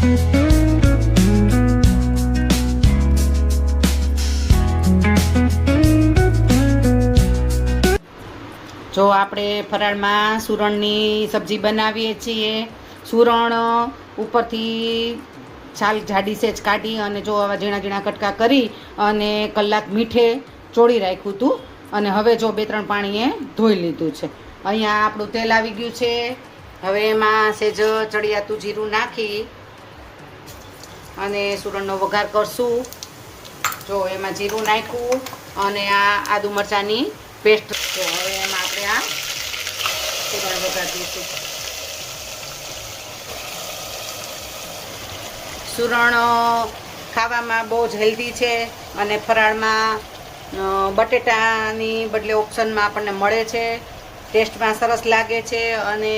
જો આપણે ફરાળમાં સુરણની સબ્જી બનાવીએ છીએ. સુરણ ઉપરથી છાલ જાડી સેજ કાઢી અને જો આવા ઝીણા ઝીણા કટકા કરી અને કલાક મીઠે ચોળી રાખ્યું હતું. અને હવે જો 2-3 પાણીએ ધોઈ લીધું છે. અહીંયા આપણું તેલ આવી ગયું છે. હવે એમાં સેજ ચડિયાતું જીરું નાખી અને સુરણનો વઘાર કરશું. જો એમાં જીરું નાખ્યું અને આ આદુ મરચાંની પેસ્ટ. તો હવે એમાં આપણે આ સુરણ વઘાર દઈશું. સુરણ ખાવામાં બહુ જ હેલ્ધી છે અને ફરાળમાં બટેટાની બદલે ઓપ્શનમાં આપણને મળે છે. ટેસ્ટમાં સરસ લાગે છે અને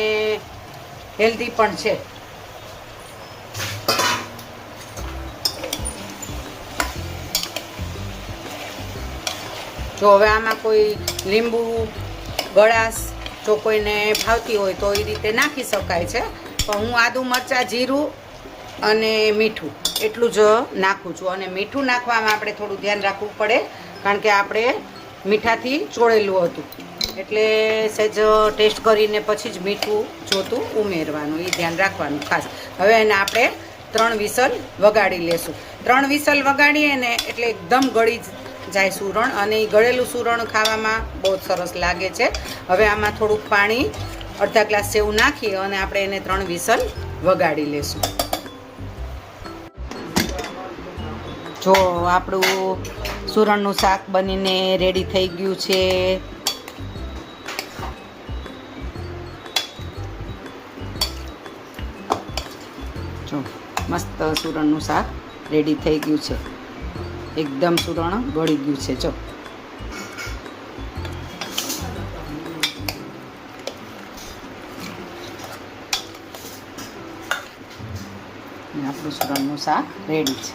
હેલ્ધી પણ છે. જો હવે આમાં કોઈ લીંબુ ગળાશ જો કોઈને ભાવતી હોય તો એ રીતે નાખી શકાય છે. પણ હું આદુ મરચાં જીરું અને મીઠું એટલું જ નાખું છું. અને મીઠું નાખવામાં આપણે થોડું ધ્યાન રાખવું પડે કારણ કે આપણે મીઠાથી ચોળેલું હતું એટલે સહેજ ટેસ્ટ કરીને પછી જ મીઠું જોતું ઉમેરવાનું, એ ધ્યાન રાખવાનું ખાસ. હવે એને આપણે 3 વિસલ વગાડી લેશું. 3 વિસલ વગાડીએ ને એટલે એકદમ ગળી જાય સુરણ અને એ ગળેલું સુરણ ખાવામાં બહુ જ સરસ લાગે છે. હવે આમાં થોડુંક પાણી અડધા ગ્લાસ જેવું નાખી અને આપણે એને 3 વિસલ વગાડી લેશું. જો આપણું સુરણનું શાક બનીને રેડી થઈ ગયું છે. જો મસ્ત સુરણનું શાક રેડી થઈ ગયું છે. એકદમ સુરણ ગળી ગયું છે. જો આપણું સુરણનું શાક રેડી છે.